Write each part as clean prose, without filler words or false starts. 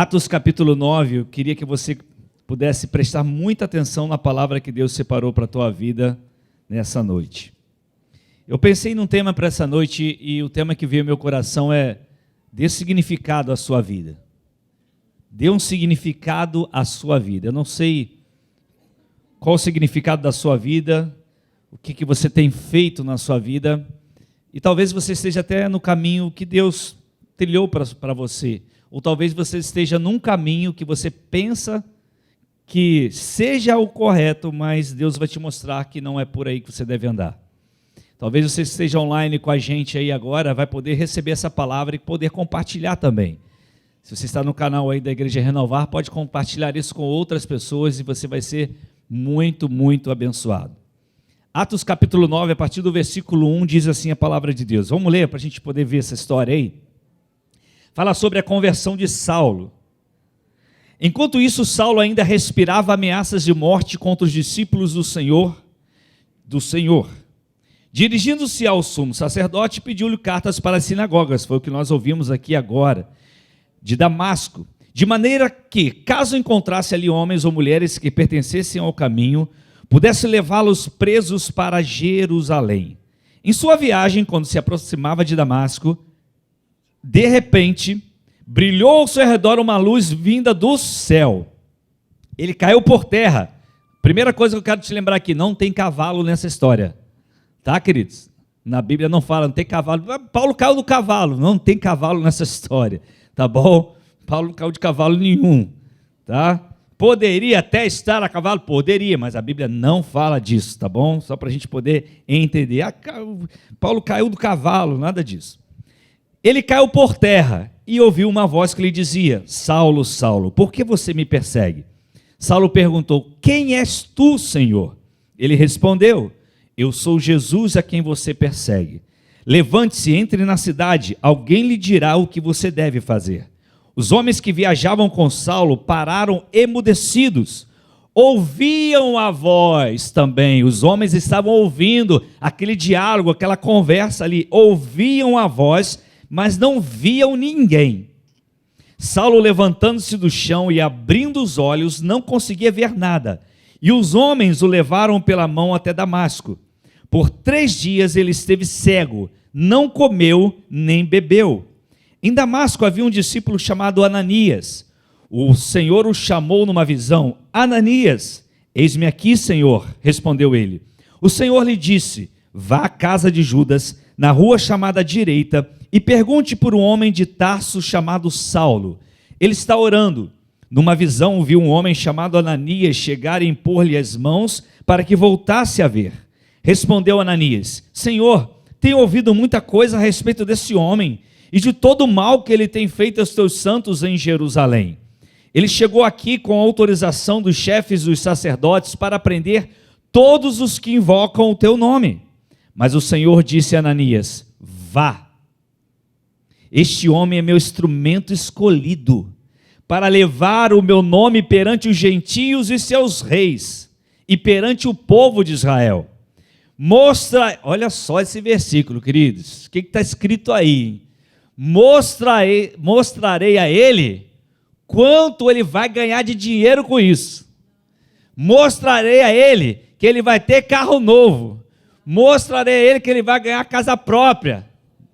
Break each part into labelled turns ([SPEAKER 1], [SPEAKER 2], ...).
[SPEAKER 1] Atos capítulo 9, eu queria que você pudesse prestar muita atenção na palavra que Deus separou para a tua vida nessa noite. Eu pensei num tema para essa noite e o tema que veio ao meu coração é: dê significado à sua vida. Dê um significado à sua vida. Eu não sei qual o significado da sua vida, o que você tem feito na sua vida, e talvez você esteja até no caminho que Deus trilhou para você. Ou talvez você esteja num caminho que você pensa que seja o correto, mas Deus vai te mostrar que não é por aí que você deve andar. Talvez você esteja online com a gente aí agora, vai poder receber essa palavra e poder compartilhar também. Se você está no canal aí da Igreja Renovar, pode compartilhar isso com outras pessoas e você vai ser muito, muito abençoado. Atos capítulo 9, a partir do versículo 1, diz assim a palavra de Deus. Vamos ler para a gente poder ver essa história aí? Fala sobre a conversão de Saulo. Enquanto isso, Saulo ainda respirava ameaças de morte contra os discípulos do Senhor. Dirigindo-se ao sumo sacerdote, pediu-lhe cartas para as sinagogas, foi o que nós ouvimos aqui agora, de Damasco, de maneira que, caso encontrasse ali homens ou mulheres que pertencessem ao caminho, pudesse levá-los presos para Jerusalém. Em sua viagem, quando se aproximava de Damasco, de repente, brilhou ao seu redor uma luz vinda do céu. Ele caiu por terra. Primeira coisa que eu quero te lembrar aqui, não tem cavalo nessa história. Tá, queridos? Na Bíblia não fala, não tem cavalo. Paulo caiu do cavalo, não tem cavalo nessa história. Tá bom? Paulo não caiu de cavalo nenhum. Tá? Poderia até estar a cavalo? Poderia, mas a Bíblia não fala disso, tá bom? Só para a gente poder entender. Paulo caiu do cavalo, nada disso. Ele caiu por terra e ouviu uma voz que lhe dizia: Saulo, Saulo, por que você me persegue? Saulo perguntou: quem és tu, Senhor? Ele respondeu: eu sou Jesus a quem você persegue. Levante-se, entre na cidade, alguém lhe dirá o que você deve fazer. Os homens que viajavam com Saulo pararam emudecidos, ouviam a voz também. Os homens estavam ouvindo aquele diálogo, aquela conversa ali, ouviam a voz, mas não viam ninguém. Saulo, levantando-se do chão e abrindo os olhos, não conseguia ver nada. E os homens o levaram pela mão até Damasco. Por 3 dias ele esteve cego, não comeu nem bebeu. Em Damasco havia um discípulo chamado Ananias. O Senhor o chamou numa visão: Ananias. Eis-me aqui, Senhor, respondeu ele. O Senhor lhe disse: vá à casa de Judas, na rua chamada direita, e pergunte por um homem de Tarso chamado Saulo. Ele está orando. Numa visão viu um homem chamado Ananias chegar e impor-lhe as mãos para que voltasse a ver. Respondeu Ananias: Senhor, tenho ouvido muita coisa a respeito desse homem e de todo o mal que ele tem feito aos teus santos em Jerusalém. Ele chegou aqui com autorização dos chefes dos sacerdotes para prender todos os que invocam o teu nome. Mas o Senhor disse a Ananias: vá. Este homem é meu instrumento escolhido para levar o meu nome perante os gentios e seus reis e perante o povo de Israel. Olha só esse versículo, queridos. O que está escrito aí? Mostrarei a ele quanto ele vai ganhar de dinheiro com isso. Mostrarei a ele que ele vai ter carro novo. Mostrarei a ele que ele vai ganhar casa própria.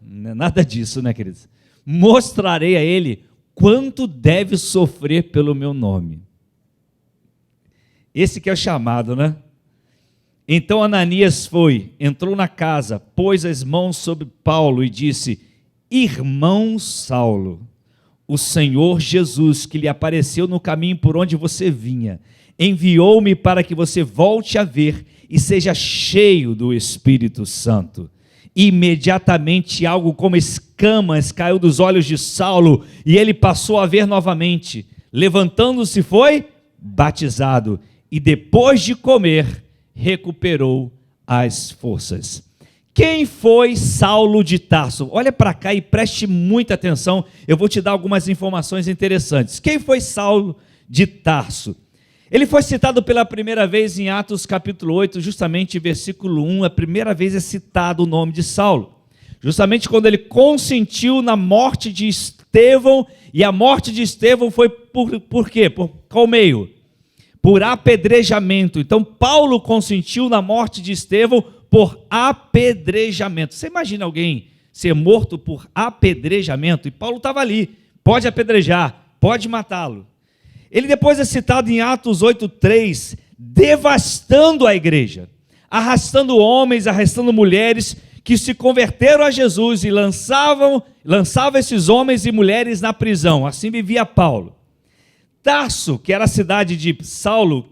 [SPEAKER 1] Não é nada disso, né, queridos? Mostrarei a ele quanto deve sofrer pelo meu nome. Esse que é o chamado, né? Então Ananias entrou na casa, pôs as mãos sobre Paulo e disse: irmão Saulo, o Senhor Jesus, que lhe apareceu no caminho por onde você vinha, enviou-me para que você volte a ver e seja cheio do Espírito Santo. Imediatamente algo como escamas caiu dos olhos de Saulo e ele passou a ver novamente. Levantando-se, foi batizado e depois de comer, recuperou as forças. Quem foi Saulo de Tarso? Olha para cá e preste muita atenção, eu vou te dar algumas informações interessantes. Quem foi Saulo de Tarso? Ele foi citado pela primeira vez em Atos capítulo 8, justamente versículo 1, a primeira vez é citado o nome de Saulo. Justamente quando ele consentiu na morte de Estevão E a morte de Estevão foi por quê? Por qual meio? Por apedrejamento. Então, Paulo consentiu na morte de Estevão por apedrejamento. Você imagina alguém ser morto por apedrejamento? E Paulo estava ali. Pode apedrejar, pode matá-lo. Ele depois é citado em Atos 8:3, devastando a igreja, arrastando homens, arrastando mulheres que se converteram a Jesus e lançava esses homens e mulheres na prisão. Assim vivia Paulo. Tarso, que era a cidade de Saulo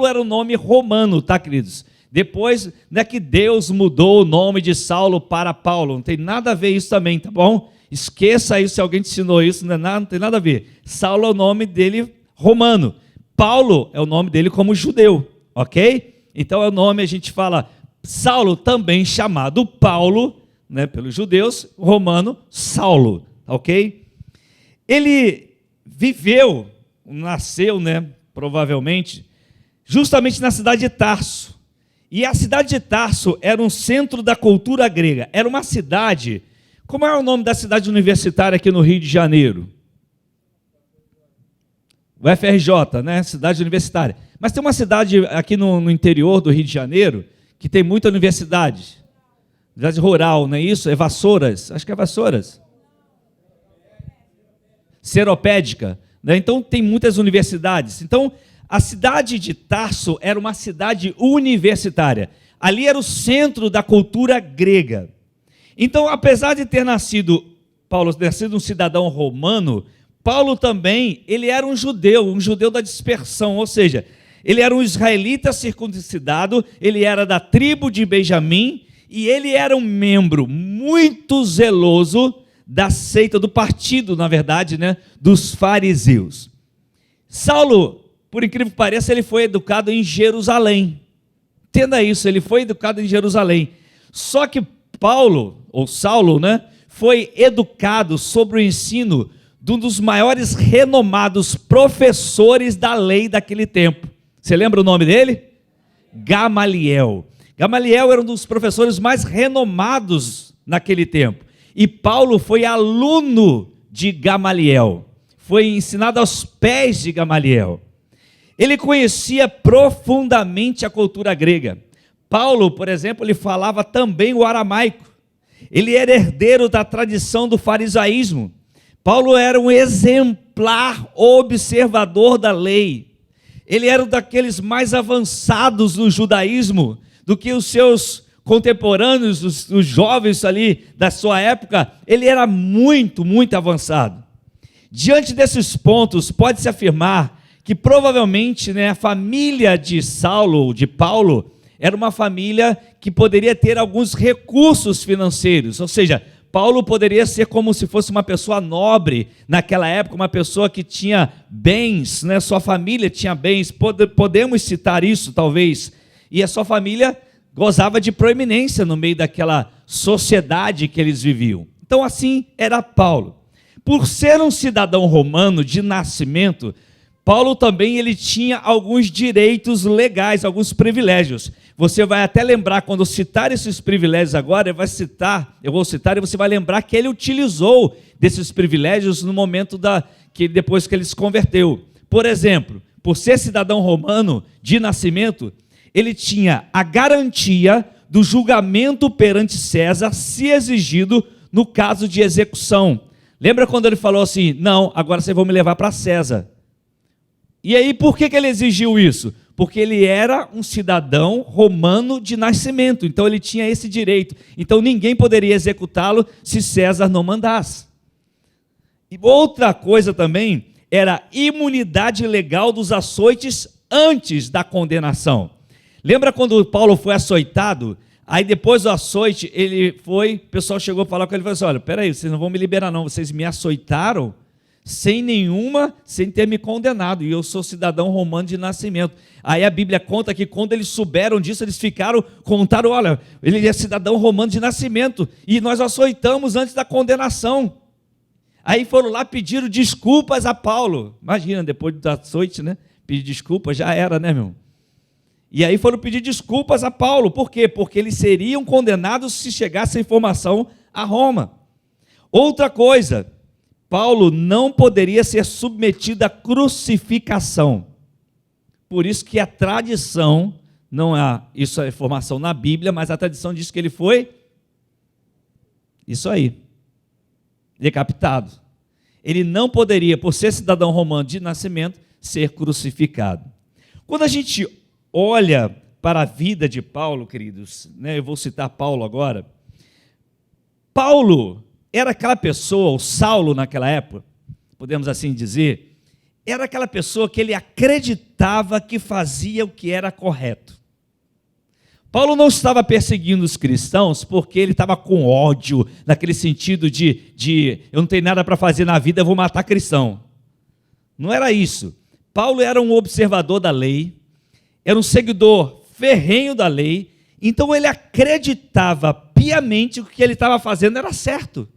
[SPEAKER 1] era o nome romano, tá, queridos? Depois, não é que Deus mudou o nome de Saulo para Paulo, não tem nada a ver isso também, tá bom? Esqueça isso, se alguém te ensinou isso, não tem nada a ver. Saulo é o nome dele romano, Paulo é o nome dele como judeu, ok? Então é o nome, a gente fala, Saulo também chamado Paulo, né, pelos judeus, romano, Saulo, ok? Ele nasceu, né, provavelmente, justamente na cidade de Tarso. E a cidade de Tarso era um centro da cultura grega. Era uma cidade, como é o nome da cidade universitária aqui no Rio de Janeiro? O FRJ, né, cidade universitária. Mas tem uma cidade aqui no interior do Rio de Janeiro, que tem muita universidade. Cidade rural, não é isso? É Vassouras, acho que é Vassouras. Seropédica. Então, tem muitas universidades. Então, a cidade de Tarso era uma cidade universitária. Ali era o centro da cultura grega. Então, apesar de ter nascido, Paulo ter sido um cidadão romano, Paulo também, ele era um judeu da dispersão, ou seja, ele era um israelita circuncidado, ele era da tribo de Benjamim, e ele era um membro muito zeloso da seita, do partido, na verdade, né, dos fariseus. Saulo, por incrível que pareça, ele foi educado em Jerusalém. Entenda isso, ele foi educado em Jerusalém. Só que Saulo, né, foi educado sobre o ensino de um dos maiores renomados professores da lei daquele tempo. Você lembra o nome dele? Gamaliel. Gamaliel era um dos professores mais renomados naquele tempo. E Paulo foi aluno de Gamaliel. Foi ensinado aos pés de Gamaliel. Ele conhecia profundamente a cultura grega. Paulo, por exemplo, ele falava também o aramaico. Ele era herdeiro da tradição do farisaísmo. Paulo era um exemplar observador da lei. Ele era um daqueles mais avançados no judaísmo do que os seus contemporâneos, os jovens ali da sua época. Ele era muito, muito avançado. Diante desses pontos, pode-se afirmar que provavelmente, né, a família de Paulo, era uma família que poderia ter alguns recursos financeiros, ou seja, Paulo poderia ser como se fosse uma pessoa nobre naquela época, uma pessoa que tinha bens, né? Sua família tinha bens, podemos citar isso talvez, e a sua família gozava de proeminência no meio daquela sociedade que eles viviam. Então assim era Paulo. Por ser um cidadão romano de nascimento, Paulo também ele tinha alguns direitos legais, alguns privilégios. Você vai até lembrar, quando eu citar esses privilégios agora, eu vou citar e você vai lembrar que ele utilizou desses privilégios no momento depois que ele se converteu. Por exemplo, por ser cidadão romano de nascimento, ele tinha a garantia do julgamento perante César, se exigido no caso de execução. Lembra quando ele falou assim, não, agora vocês vão me levar para César. E aí, por que ele exigiu isso? Porque ele era um cidadão romano de nascimento, então ele tinha esse direito. Então ninguém poderia executá-lo se César não mandasse. E outra coisa também era a imunidade legal dos açoites antes da condenação. Lembra quando Paulo foi açoitado? Aí depois do açoite, o pessoal chegou a falar com ele e falou assim, olha, peraí, vocês não vão me liberar não, vocês me açoitaram sem ter me condenado, e eu sou cidadão romano de nascimento. Aí a Bíblia conta que quando eles souberam disso, eles contaram, olha, ele é cidadão romano de nascimento, e nós açoitamos antes da condenação. Aí foram lá, pediram desculpas a Paulo. Imagina, depois do açoite, né? Pedir desculpas, já era, né, meu? E aí foram pedir desculpas a Paulo. Por quê? Porque eles seriam condenados se chegasse a informação a Roma. Outra coisa, Paulo não poderia ser submetido à crucificação. Por isso que a tradição, não há isso é informação na Bíblia, mas a tradição diz que ele foi, isso aí, decapitado. Ele não poderia, por ser cidadão romano de nascimento, ser crucificado. Quando a gente olha para a vida de Paulo, queridos, né, eu vou citar Paulo agora. Paulo era aquela pessoa, o Saulo naquela época, podemos assim dizer, era aquela pessoa que ele acreditava que fazia o que era correto. Paulo não estava perseguindo os cristãos porque ele estava com ódio, naquele sentido de eu não tenho nada para fazer na vida, eu vou matar cristão. Não era isso. Paulo era um observador da lei, era um seguidor ferrenho da lei, então ele acreditava piamente que o que ele estava fazendo era certo.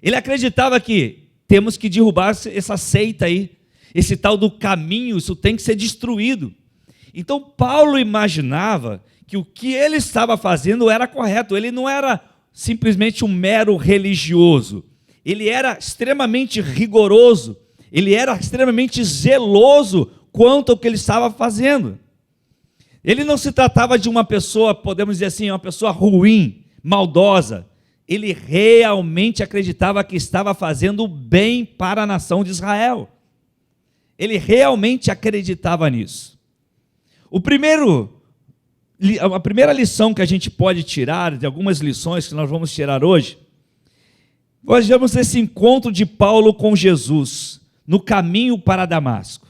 [SPEAKER 1] Ele acreditava que temos que derrubar essa seita aí, esse tal do caminho, isso tem que ser destruído. Então Paulo imaginava que o que ele estava fazendo era correto, ele não era simplesmente um mero religioso, ele era extremamente rigoroso, ele era extremamente zeloso quanto ao que ele estava fazendo. Ele não se tratava de uma pessoa, podemos dizer assim, uma pessoa ruim, maldosa. Ele realmente acreditava que estava fazendo bem para a nação de Israel. Ele realmente acreditava nisso. A primeira lição que a gente pode tirar, de algumas lições que nós vamos tirar hoje, nós vemos esse encontro de Paulo com Jesus, no caminho para Damasco.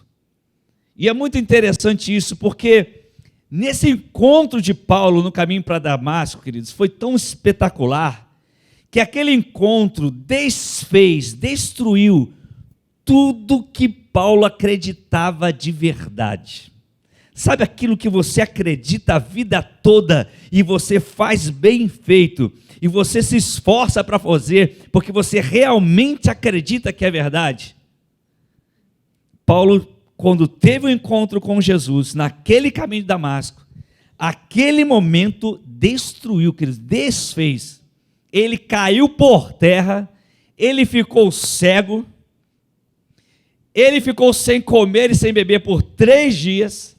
[SPEAKER 1] E é muito interessante isso, porque nesse encontro de Paulo no caminho para Damasco, queridos, foi tão espetacular, que aquele encontro destruiu tudo que Paulo acreditava de verdade. Sabe aquilo que você acredita a vida toda e você faz bem feito e você se esforça para fazer porque você realmente acredita que é verdade? Paulo, quando teve o um encontro com Jesus naquele caminho de Damasco, aquele momento destruiu, desfez. Ele caiu por terra, ele ficou cego, ele ficou sem comer e sem beber por 3 dias,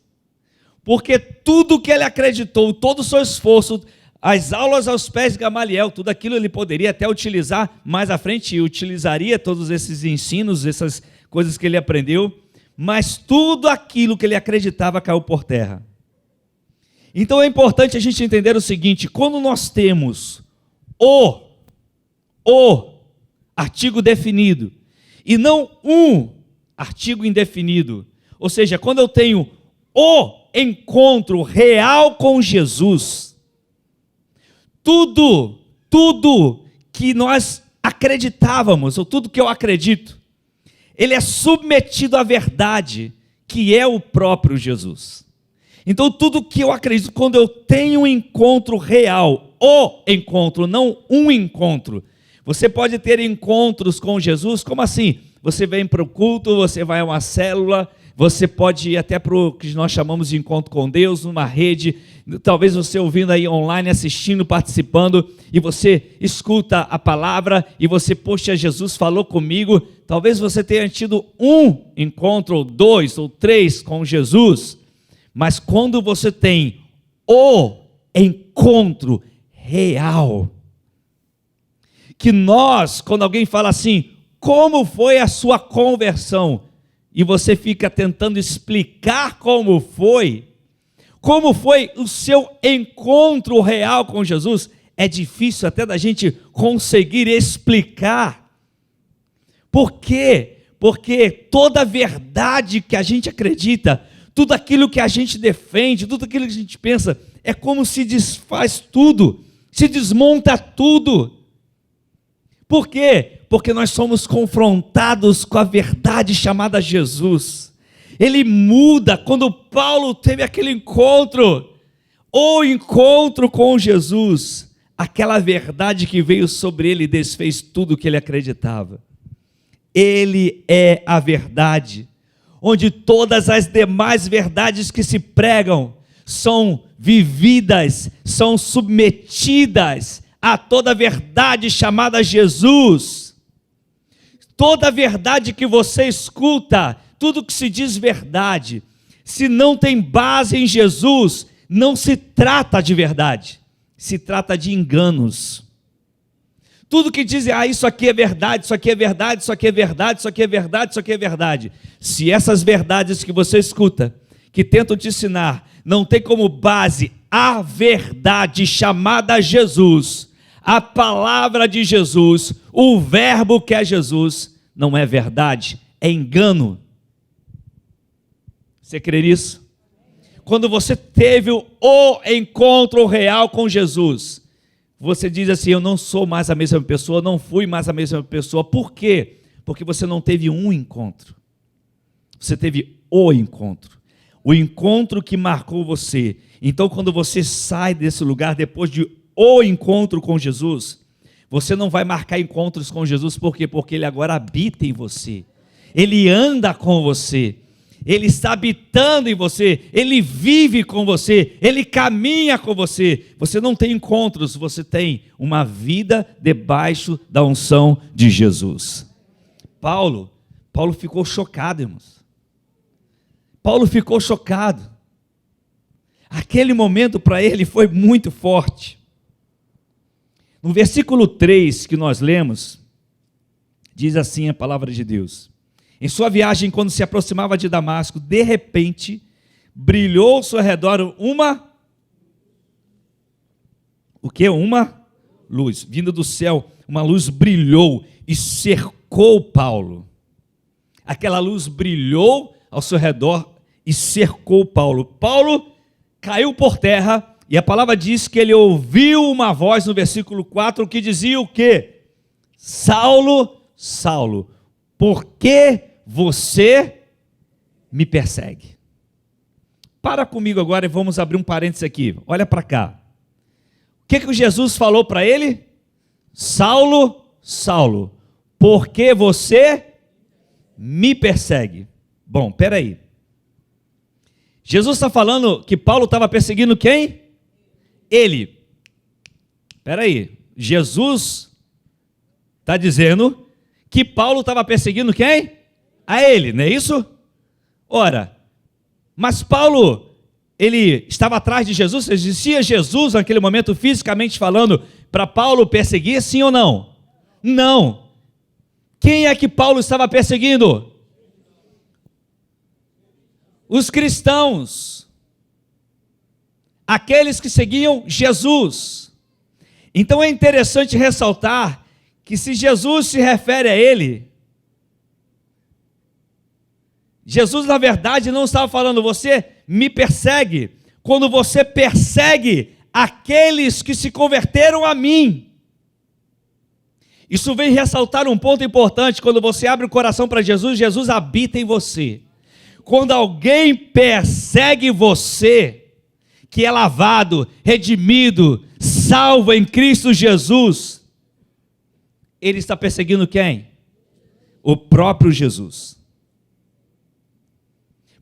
[SPEAKER 1] porque tudo que ele acreditou, todo o seu esforço, as aulas aos pés de Gamaliel, tudo aquilo ele poderia até utilizar mais à frente, e utilizaria todos esses ensinos, essas coisas que ele aprendeu, mas tudo aquilo que ele acreditava caiu por terra. Então é importante a gente entender o seguinte: quando nós temos o artigo definido e não um artigo indefinido, ou seja, quando eu tenho o encontro real com Jesus, tudo que nós acreditávamos, ou tudo que eu acredito, ele é submetido à verdade, que é o próprio Jesus. Então tudo que eu acredito, quando eu tenho um encontro real, o encontro, não um encontro. Você pode ter encontros com Jesus, como assim? Você vem para o culto, você vai a uma célula, você pode ir até para o que nós chamamos de encontro com Deus, numa rede, talvez você ouvindo aí online, assistindo, participando, e você escuta a palavra, e você, poxa, Jesus falou comigo. Talvez você tenha tido um encontro, ou 2, ou 3 com Jesus, mas quando você tem o encontro real, que nós, quando alguém fala assim, como foi a sua conversão? E você fica tentando explicar como foi o seu encontro real com Jesus, é difícil até da gente conseguir explicar. Por quê? Porque toda a verdade que a gente acredita, tudo aquilo que a gente defende, tudo aquilo que a gente pensa, é como se desfaz tudo, se desmonta tudo. Por quê? Porque nós somos confrontados com a verdade chamada Jesus. Ele muda. Quando Paulo teve aquele encontro, o encontro com Jesus, aquela verdade que veio sobre ele desfez tudo o que ele acreditava. Ele é a verdade, onde todas as demais verdades que se pregam são vividas, são submetidas a toda a verdade chamada Jesus. Toda verdade que você escuta, tudo que se diz verdade, se não tem base em Jesus, não se trata de verdade, se trata de enganos. Tudo que dizem, isso aqui é verdade, isso aqui é verdade, isso aqui é verdade, isso aqui é verdade, isso aqui é verdade. Se essas verdades que você escuta, que tentam te ensinar, não tem como base a verdade chamada Jesus, a palavra de Jesus, o verbo que é Jesus, não é verdade, é engano. Você crê nisso? Quando você teve o encontro real com Jesus, você diz assim, eu não sou mais a mesma pessoa, não fui mais a mesma pessoa. Por quê? Porque você não teve um encontro. Você teve o encontro que marcou você. Então, quando você sai desse lugar, depois de o encontro com Jesus, você não vai marcar encontros com Jesus, por quê? Porque Ele agora habita em você. Ele anda com você. Ele está habitando em você, Ele vive com você, Ele caminha com você. Você não tem encontros, você tem uma vida debaixo da unção de Jesus. Paulo ficou chocado, irmãos. Paulo ficou chocado. Aquele momento para ele foi muito forte. No versículo 3 que nós lemos, diz assim a palavra de Deus: em sua viagem, quando se aproximava de Damasco, de repente, brilhou ao seu redor uma luz, vinda do céu, uma luz brilhou e cercou Paulo. Aquela luz brilhou ao seu redor e cercou Paulo. Paulo caiu por terra e a palavra diz que ele ouviu uma voz no versículo 4 que dizia o quê? Saulo, Saulo, por que você me persegue? Para comigo agora e vamos abrir um parênteses aqui. Olha para cá. O que Jesus falou para ele? Saulo, Saulo, por que você me persegue? Bom, peraí. Jesus está falando que Paulo estava perseguindo quem? Ele. Peraí. Jesus está dizendo que Paulo estava perseguindo quem? A ele, não é isso? Ora, mas Paulo, ele estava atrás de Jesus? Existia Jesus naquele momento, fisicamente falando, para Paulo perseguir, sim ou não? Não. Quem é que Paulo estava perseguindo? Os cristãos. Aqueles que seguiam Jesus. Então é interessante ressaltar que se Jesus se refere a ele, Jesus, na verdade, não estava falando, você me persegue, quando você persegue aqueles que se converteram a mim. Isso vem ressaltar um ponto importante, quando você abre o coração para Jesus, Jesus habita em você. Quando alguém persegue você, que é lavado, redimido, salvo em Cristo Jesus, ele está perseguindo quem? O próprio Jesus.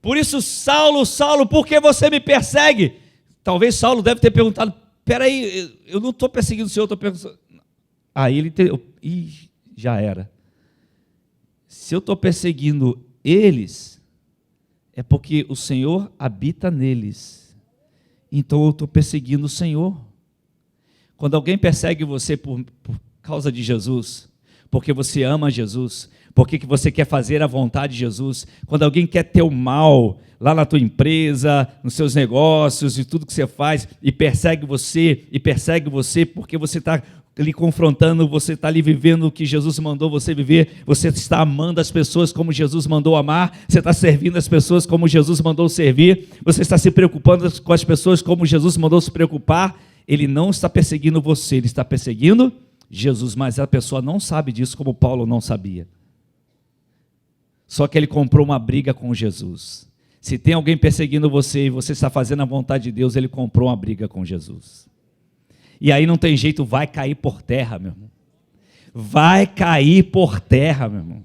[SPEAKER 1] Por isso, Saulo, Saulo, por que você me persegue? Talvez Saulo deve ter perguntado, peraí, eu não estou perseguindo o Senhor, estou perseguindo... Aí ele entendeu, já era. Se eu estou perseguindo eles, é porque o Senhor habita neles. Então eu estou perseguindo o Senhor. Quando alguém persegue você por causa de Jesus, porque você ama Jesus, porque que você quer fazer a vontade de Jesus, quando alguém quer ter o mal lá na tua empresa, nos seus negócios e tudo que você faz, e persegue você porque você está ali confrontando, você está ali vivendo o que Jesus mandou você viver, você está amando as pessoas como Jesus mandou amar, você está servindo as pessoas como Jesus mandou servir, você está se preocupando com as pessoas como Jesus mandou se preocupar. Ele não está perseguindo você, ele está perseguindo Jesus, mas a pessoa não sabe disso, como Paulo não sabia. Só que ele comprou uma briga com Jesus. Se tem alguém perseguindo você e você está fazendo a vontade de Deus, ele comprou uma briga com Jesus. E aí não tem jeito, vai cair por terra, meu irmão. Vai cair por terra, meu irmão.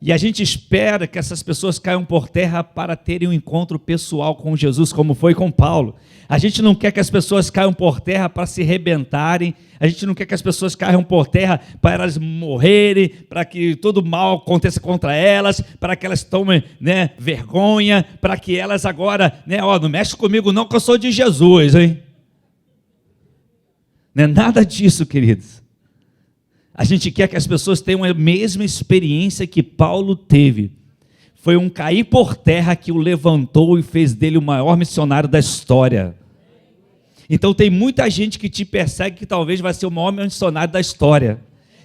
[SPEAKER 1] E a gente espera que essas pessoas caiam por terra para terem um encontro pessoal com Jesus, como foi com Paulo. A gente não quer que as pessoas caiam por terra para se rebentarem. A gente não quer que as pessoas caiam por terra para elas morrerem, para que todo mal aconteça contra elas, para que elas tomem, vergonha, para que elas agora, não mexe comigo não, que eu sou de Jesus, hein? Não é nada disso, queridos. A gente quer que as pessoas tenham a mesma experiência que Paulo teve. Foi um cair por terra que o levantou e fez dele o maior missionário da história. Então tem muita gente que te persegue que talvez vai ser o maior missionário da história.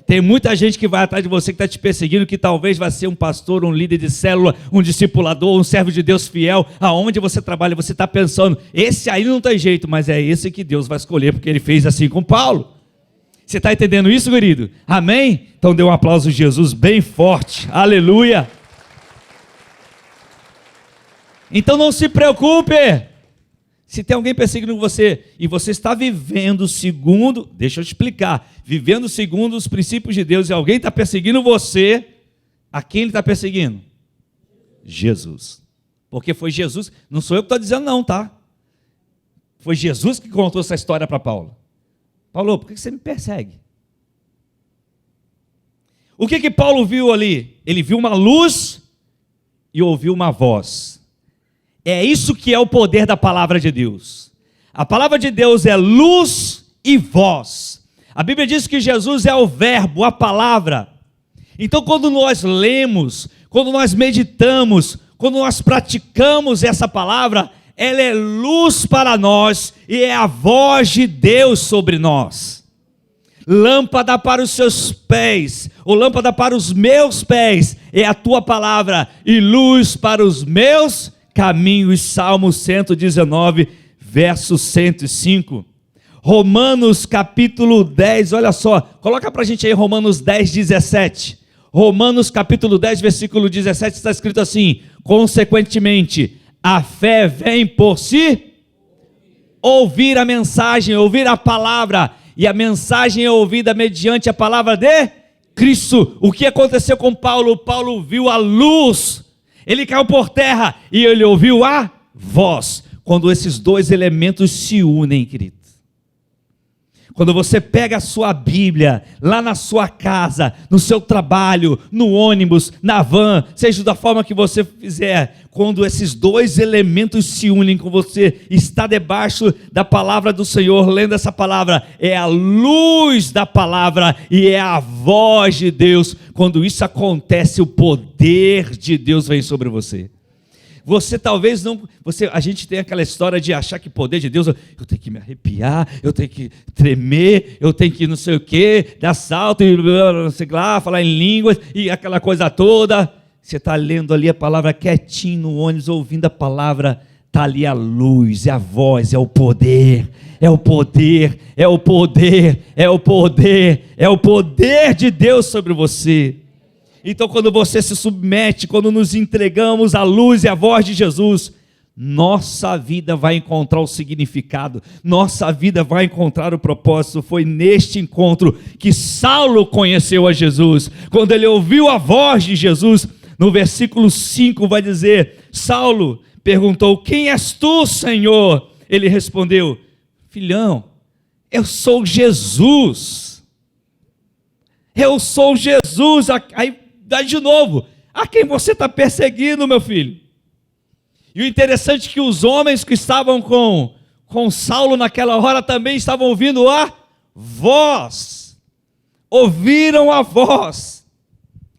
[SPEAKER 1] Tem muita gente que vai atrás de você que está te perseguindo, que talvez vai ser um pastor, um líder de célula, um discipulador, um servo de Deus fiel. Aonde você trabalha, você está pensando, esse aí não tem jeito, mas é esse que Deus vai escolher, porque ele fez assim com Paulo. Você está entendendo isso, querido? Amém? Então dê um aplauso a Jesus bem forte. Aleluia! Então não se preocupe. Se tem alguém perseguindo você e você está vivendo segundo, deixa eu te explicar, vivendo segundo os princípios de Deus e alguém está perseguindo você, a quem ele está perseguindo? Jesus. Porque foi Jesus, não sou eu que estou dizendo não, tá? Foi Jesus que contou essa história para Paulo. Paulo, por que você me persegue? O que Paulo viu ali? Ele viu uma luz e ouviu uma voz. É isso que é o poder da palavra de Deus. A palavra de Deus é luz e voz. A Bíblia diz que Jesus é o verbo, a palavra. Então quando nós lemos, quando nós meditamos, quando nós praticamos essa palavra, ela é luz para nós e é a voz de Deus sobre nós. Lâmpada para os seus pés, ou lâmpada para os meus pés, é a tua palavra, e luz para os meus caminhos. Salmo 119, verso 105. Romanos capítulo 10, olha só, coloca para a gente aí Romanos 10, 17. Romanos capítulo 10, versículo 17, está escrito assim: consequentemente, a fé vem por si ouvir a mensagem, ouvir a palavra, e a mensagem é ouvida mediante a palavra de Cristo. O que aconteceu com Paulo? Paulo viu a luz, ele caiu por terra e ele ouviu a voz. Quando esses dois elementos se unem, querido, quando você pega a sua Bíblia, lá na sua casa, no seu trabalho, no ônibus, na van, seja da forma que você fizer, quando esses dois elementos se unem com você, está debaixo da palavra do Senhor, lendo essa palavra, é a luz da palavra e é a voz de Deus. Quando isso acontece, o poder de Deus vem sobre você. Você talvez não, a gente tem aquela história de achar que poder de Deus, eu tenho que me arrepiar, eu tenho que tremer, eu tenho que não sei o que, dar salto e não sei lá, falar em línguas e aquela coisa toda. Você está lendo ali a palavra quietinho no ônibus, ouvindo a palavra, está ali a luz, é a voz, é o poder, é o poder, é o poder, é o poder, é o poder de Deus sobre você. Então quando você se submete, quando nos entregamos à luz e à voz de Jesus, nossa vida vai encontrar o significado, nossa vida vai encontrar o propósito. Foi neste encontro que Saulo conheceu a Jesus. Quando ele ouviu a voz de Jesus, no versículo 5 vai dizer, Saulo perguntou, quem és tu, Senhor? Ele respondeu, filhão, eu sou Jesus. Eu sou Jesus. Aí dá de novo, a quem você está perseguindo, meu filho? E o interessante é que os homens que estavam com Saulo naquela hora também estavam ouvindo a voz, ouviram a voz,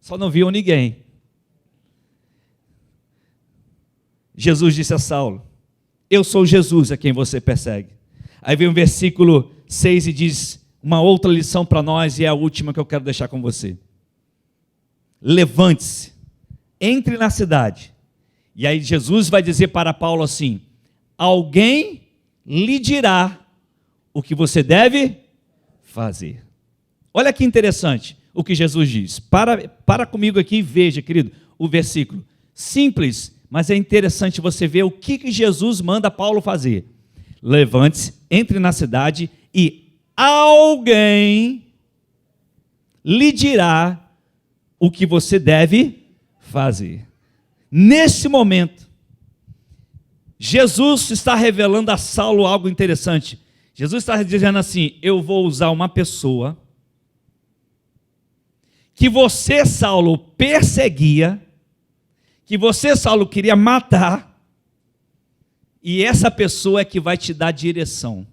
[SPEAKER 1] só não viam ninguém. Jesus disse a Saulo, eu sou Jesus a quem você persegue. Aí vem o versículo 6 e diz uma outra lição para nós, e é a última que eu quero deixar com você. Levante-se, entre na cidade. E aí Jesus vai dizer para Paulo assim, alguém lhe dirá o que você deve fazer. Olha que interessante o que Jesus diz. Para comigo aqui e veja, querido, o versículo. Simples, mas é interessante você ver o que Jesus manda Paulo fazer. Levante-se, entre na cidade e alguém lhe dirá o que você deve fazer. Nesse momento, Jesus está revelando a Saulo algo interessante. Jesus está dizendo assim: eu vou usar uma pessoa que você, Saulo, perseguia, que você, Saulo, queria matar, e essa pessoa é que vai te dar direção.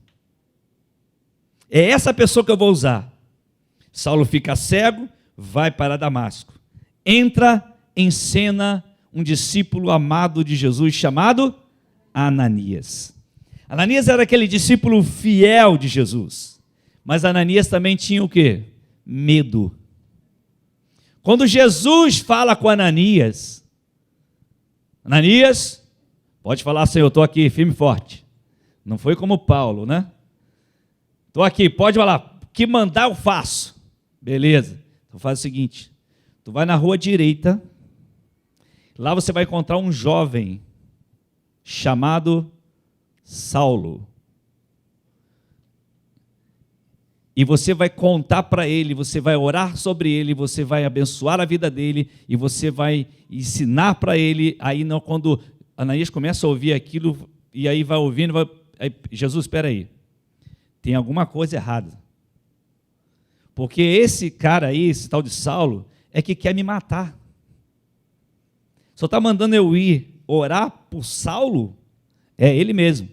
[SPEAKER 1] É essa pessoa que eu vou usar. Saulo fica cego, vai para Damasco. Entra em cena um discípulo amado de Jesus chamado Ananias. Ananias era aquele discípulo fiel de Jesus, mas Ananias também tinha o quê? Medo. Quando Jesus fala com Ananias, Ananias, pode falar, Senhor, eu estou aqui, firme e forte. Não foi como Paulo, né? Estou aqui, pode falar, que mandar eu faço. Beleza, então faz o seguinte, tu vai na rua direita, lá você vai encontrar um jovem chamado Saulo. E você vai contar para ele, você vai orar sobre ele, você vai abençoar a vida dele, e você vai ensinar para ele. Aí não, quando Ananias começa a ouvir aquilo, e aí vai ouvindo, aí, Jesus, espera aí, tem alguma coisa errada. Porque esse cara aí, esse tal de Saulo, é que quer me matar. Só está mandando eu ir orar por Saulo? É ele mesmo.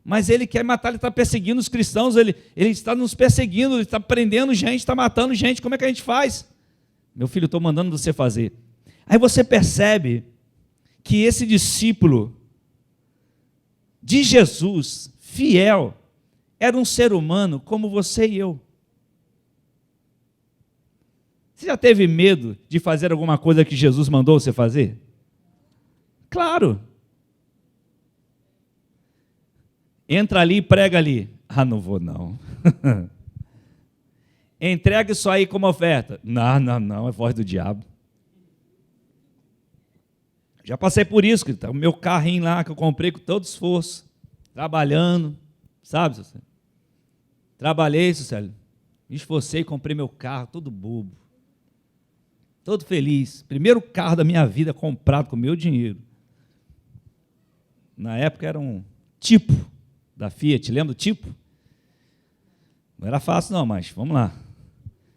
[SPEAKER 1] Mas ele quer matar, ele está perseguindo os cristãos, ele está nos perseguindo, ele está prendendo gente, está matando gente, como é que a gente faz? Meu filho, estou mandando você fazer. Aí você percebe que esse discípulo de Jesus, fiel, era um ser humano como você e eu. Você já teve medo de fazer alguma coisa que Jesus mandou você fazer? Claro. Entra ali e prega ali. Ah, não vou não. Entrega isso aí como oferta. Não, é voz do diabo. Já passei por isso, o meu carrinho lá que eu comprei com todo esforço, trabalhando, sabe, Célio? Trabalhei, Célio, me esforcei, comprei meu carro, todo bobo, todo feliz. Primeiro carro da minha vida comprado com meu dinheiro. Na época era um Tipo da Fiat, lembra do Tipo? Não era fácil não, mas vamos lá.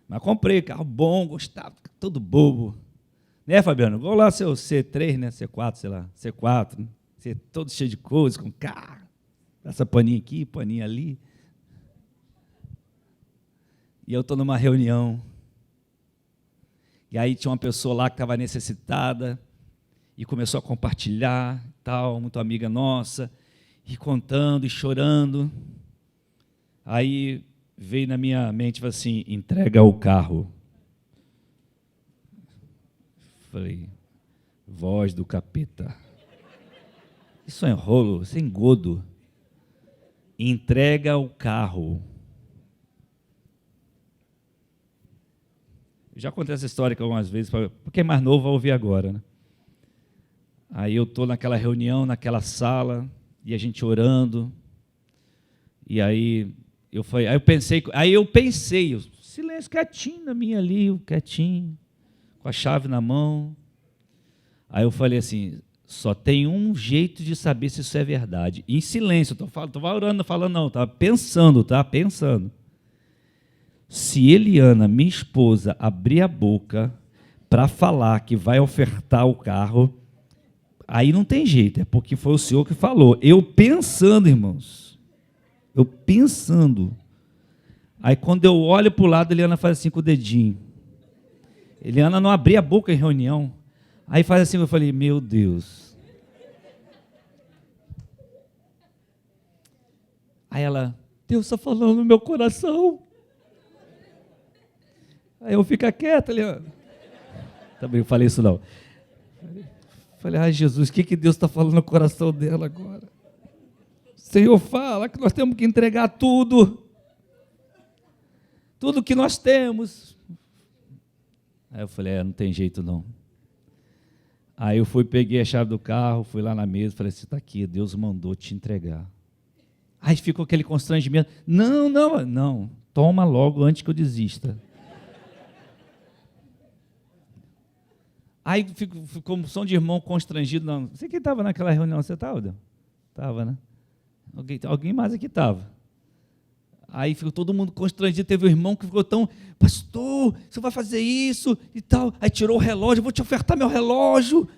[SPEAKER 1] Mas comprei, carro bom, gostava, todo bobo. Né, Fabiano? Vou lá seu C3, né? C4, sei lá, C4, né? Todo cheio de coisas, com carro. Essa paninha aqui, paninha ali. E eu estou numa reunião. E aí tinha uma pessoa lá que estava necessitada e começou a compartilhar, tal, muito amiga nossa, e contando e chorando. Aí veio na minha mente assim: entrega o carro. Falei, voz do capeta. Isso é enrolo, isso é engodo. Entrega o carro. Eu já contei essa história algumas vezes, porque é mais novo, vai ouvir agora, né? Aí eu estou naquela reunião, naquela sala, e a gente orando, e aí eu pensei, silêncio quietinho na minha ali, quietinho, com a chave na mão. Aí eu falei assim, só tem um jeito de saber se isso é verdade. Em silêncio, estou orando, falando não, estava pensando, pensando. Se Eliana, minha esposa, abrir a boca para falar que vai ofertar o carro, aí não tem jeito, é porque foi o Senhor que falou. Eu pensando, irmãos, eu pensando. Aí quando eu olho para o lado, Eliana faz assim com o dedinho. Eliana não abria a boca em reunião. Aí faz assim, eu falei, meu Deus. Aí ela, Deus está falando no meu coração. Aí eu fico quieta, Eliana. Também eu falei isso não. Falei, ai Jesus, o que Deus está falando no coração dela agora? O Senhor fala que nós temos que entregar tudo. Tudo que nós temos. Aí eu falei, não tem jeito não. Aí eu peguei a chave do carro, fui lá na mesa, falei assim, está aqui, Deus mandou te entregar. Aí ficou aquele constrangimento. Não, toma logo antes que eu desista. Aí ficou um som de irmão constrangido. Não sei quem estava naquela reunião. Você estava? Estava, né? Alguém mais aqui estava. Aí ficou todo mundo constrangido. Teve um irmão que ficou tão: pastor, você vai fazer isso e tal. Aí tirou o relógio: vou te ofertar meu relógio.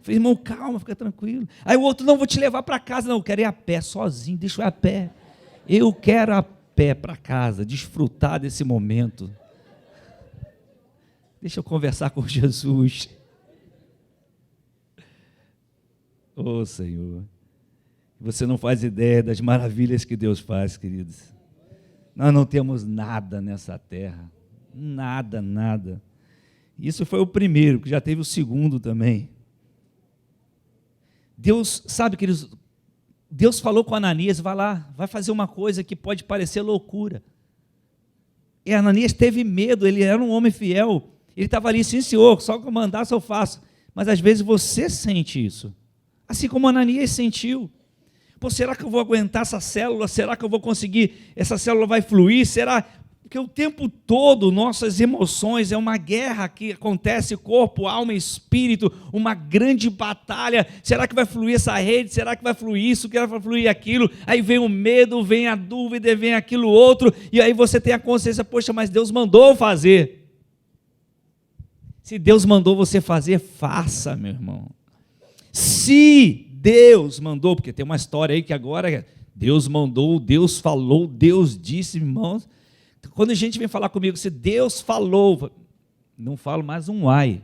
[SPEAKER 1] Falei: irmão, calma, fica tranquilo. Aí o outro: não, vou te levar para casa. Não, eu quero ir a pé, sozinho, deixa eu ir a pé. Eu quero a pé para casa, desfrutar desse momento. Deixa eu conversar com Jesus. Oh, Senhor. Você não faz ideia das maravilhas que Deus faz, queridos. Nós não temos nada nessa terra. Nada, nada. Isso foi o primeiro, que já teve o segundo também. Deus, sabe, queridos, Deus falou com Ananias: vai lá, vai fazer uma coisa que pode parecer loucura. E Ananias teve medo, ele era um homem fiel. Ele estava ali: sim, senhor, só que eu mandasse eu faço. Mas às vezes você sente isso. Assim como Ananias sentiu. Pô, será que eu vou aguentar essa célula? Será que eu vou conseguir? Essa célula vai fluir? Será? Porque o tempo todo nossas emoções é uma guerra que acontece, corpo, alma e espírito, uma grande batalha. Será que vai fluir essa rede? Será que vai fluir isso? Que vai fluir aquilo? Aí vem o medo, vem a dúvida, vem aquilo outro, e aí você tem a consciência: poxa, mas Deus mandou fazer. Se Deus mandou você fazer, faça, meu irmão. Se Deus mandou, porque tem uma história aí que agora Deus mandou, Deus falou, Deus disse, irmãos. Quando a gente vem falar comigo: se Deus falou, não falo mais um ai.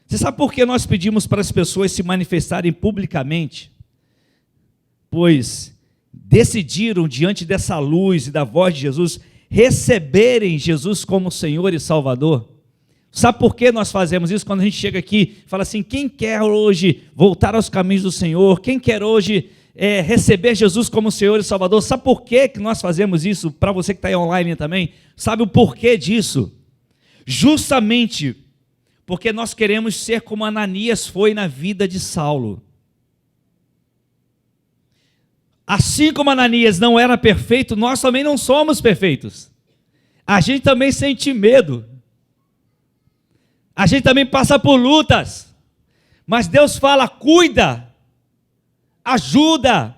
[SPEAKER 1] Você sabe por que nós pedimos para as pessoas se manifestarem publicamente? Pois decidiram, diante dessa luz e da voz de Jesus, receberem Jesus como Senhor e Salvador. Sabe por que nós fazemos isso? Quando a gente chega aqui, fala assim: quem quer hoje voltar aos caminhos do Senhor? Quem quer hoje receber Jesus como Senhor e Salvador? Sabe por que nós fazemos isso? Para você que está aí online também, sabe o porquê disso? Justamente porque nós queremos ser como Ananias foi na vida de Saulo. Assim como Ananias não era perfeito, nós também não somos perfeitos. A gente também sente medo. A gente também passa por lutas. Mas Deus fala: cuida, ajuda.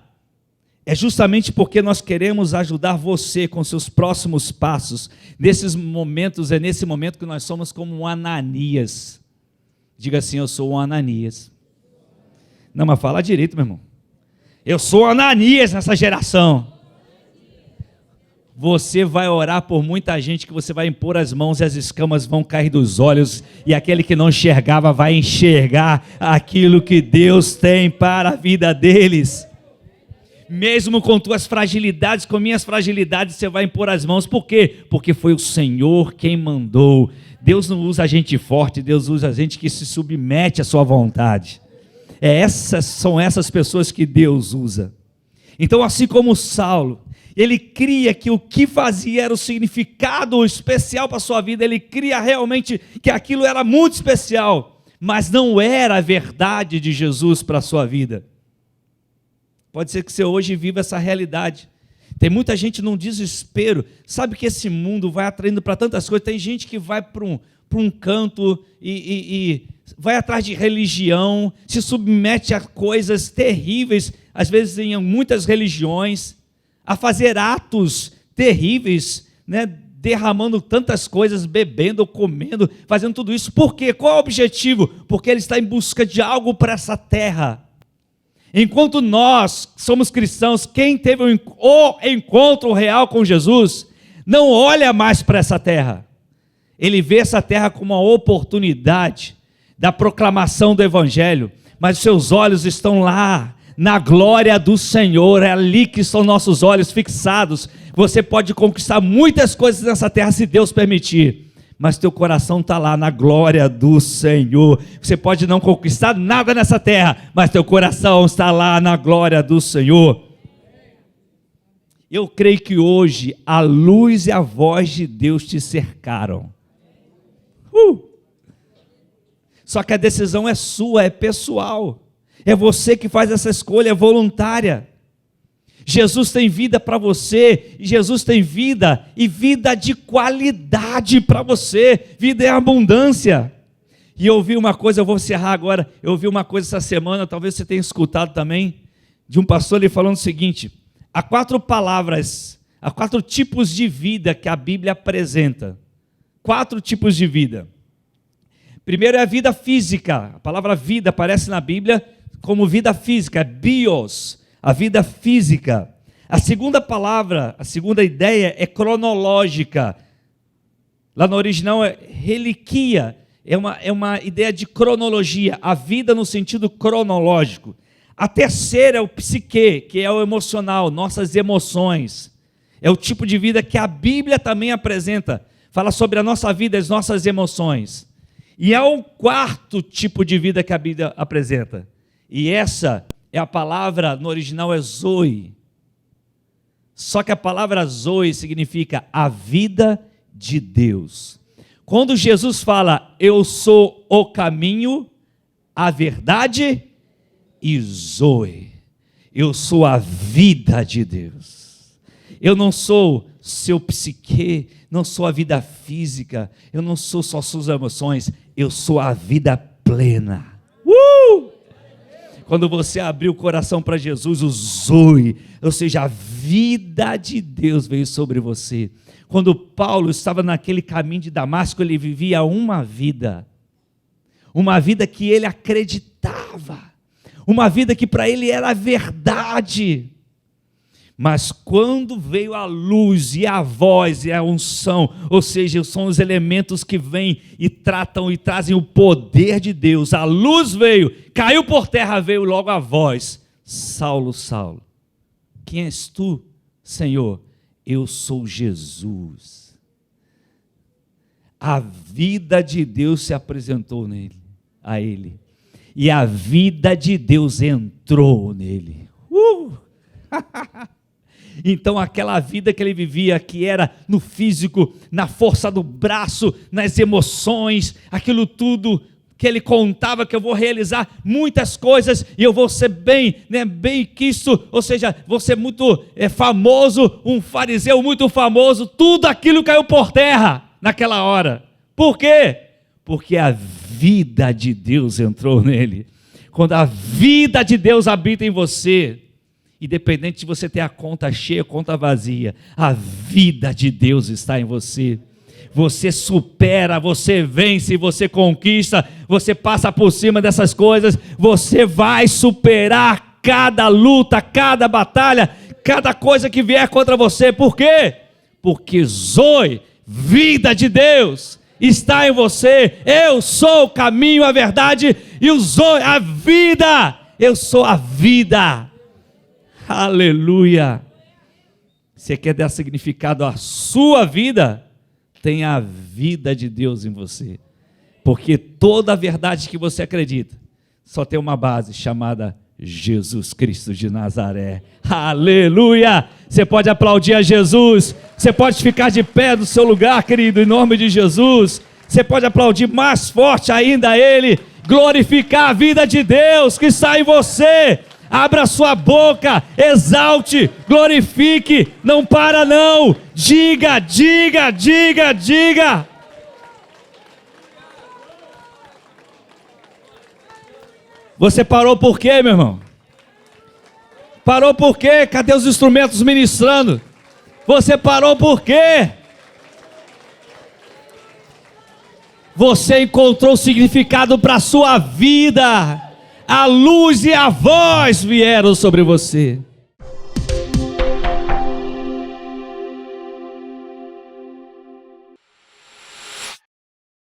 [SPEAKER 1] É justamente porque nós queremos ajudar você com seus próximos passos. Nesses momentos, é nesse momento que nós somos como um Ananias. Diga assim: eu sou um Ananias. Não, mas fala direito, meu irmão. Eu sou Ananias nessa geração. Você vai orar por muita gente que você vai impor as mãos e as escamas vão cair dos olhos, e aquele que não enxergava vai enxergar aquilo que Deus tem para a vida deles. Mesmo com tuas fragilidades, com minhas fragilidades, você vai impor as mãos. Por quê? Porque foi o Senhor quem mandou. Deus não usa gente forte, Deus usa gente que se submete à sua vontade. São essas pessoas que Deus usa. Então, assim como Saulo, ele cria que o que fazia era o significado especial para a sua vida, ele cria realmente que aquilo era muito especial, mas não era a verdade de Jesus para a sua vida. Pode ser que você hoje viva essa realidade. Tem muita gente num desespero. Sabe que esse mundo vai atraindo para tantas coisas. Tem gente que vai para um canto e vai atrás de religião, se submete a coisas terríveis, às vezes em muitas religiões, a fazer atos terríveis, né? Derramando tantas coisas, bebendo, comendo, fazendo tudo isso. Por quê? Qual é o objetivo? Porque ele está em busca de algo para essa terra. Enquanto nós somos cristãos, quem teve o encontro real com Jesus, não olha mais para essa terra. Ele vê essa terra como uma oportunidade da proclamação do Evangelho, mas os seus olhos estão lá, na glória do Senhor. É ali que estão nossos olhos fixados. Você pode conquistar muitas coisas nessa terra se Deus permitir, mas teu coração está lá na glória do Senhor. Você pode não conquistar nada nessa terra, mas teu coração está lá na glória do Senhor. Eu creio que hoje a luz e a voz de Deus te cercaram. Só que a decisão é sua, é pessoal. É você que faz essa escolha, é voluntária. Jesus tem vida para você, e Jesus tem vida, e vida de qualidade para você, vida em abundância. E eu ouvi uma coisa, eu vou encerrar agora, eu ouvi uma coisa essa semana, talvez você tenha escutado também, de um pastor ele falando o seguinte: há 4 palavras, há 4 tipos de vida que a Bíblia apresenta. 4 tipos de vida. Primeiro é a vida física, a palavra vida aparece na Bíblia como vida física, bios, a vida física. A segunda palavra, a segunda ideia é cronológica, lá no original é reliquia, é uma ideia de cronologia, a vida no sentido cronológico. A terceira é o psique, que é o emocional, nossas emoções. É o tipo de vida que a Bíblia também apresenta, fala sobre a nossa vida, as nossas emoções. E há um 4º tipo de vida que a Bíblia apresenta. E essa é a palavra, no original é zoe. Só que a palavra zoe significa a vida de Deus. Quando Jesus fala, eu sou o caminho, a verdade e zoe. Eu sou a vida de Deus. Eu não sou seu psique, não sou a vida física, eu não sou só suas emoções, eu sou a vida plena. Quando você abrir o coração para Jesus, o zoe, ou seja, a vida de Deus veio sobre você. Quando Paulo estava naquele caminho de Damasco, ele vivia uma vida que ele acreditava, uma vida que para ele era verdade. Mas quando veio a luz e a voz e a unção, ou seja, são os elementos que vêm e tratam e trazem o poder de Deus, a luz veio, caiu por terra, veio logo a voz: Saulo, Saulo, quem és tu, Senhor? Eu sou Jesus. A vida de Deus se apresentou a ele, e a vida de Deus entrou nele. Então aquela vida que ele vivia, que era no físico, na força do braço, nas emoções, aquilo tudo que ele contava, que eu vou realizar muitas coisas e eu vou ser bem quisto, ou seja, vou ser muito famoso, um fariseu muito famoso, tudo aquilo caiu por terra naquela hora. Por quê? Porque a vida de Deus entrou nele. Quando a vida de Deus habita em você, independente de você ter a conta cheia, a conta vazia, a vida de Deus está em você. Você supera, você vence, você conquista, você passa por cima dessas coisas, você vai superar cada luta, cada batalha, cada coisa que vier contra você. Por quê? Porque Zoe, vida de Deus, está em você. Eu sou o caminho, a verdade e o Zoe, a vida. Eu sou a vida. Aleluia. Você quer dar significado à sua vida? Tem a vida de Deus em você, porque toda a verdade que você acredita só tem uma base chamada Jesus Cristo de Nazaré. Aleluia! Você pode aplaudir a Jesus, você pode ficar de pé no seu lugar, querido, em nome de Jesus. Você pode aplaudir mais forte ainda a Ele, glorificar a vida de Deus que está em você. Abra sua boca, exalte, glorifique, não para não, diga, diga, diga, diga. Você parou por quê, meu irmão? Parou por quê? Cadê os instrumentos ministrando? Você parou por quê? Você encontrou significado para a sua vida. A luz e a voz vieram sobre você.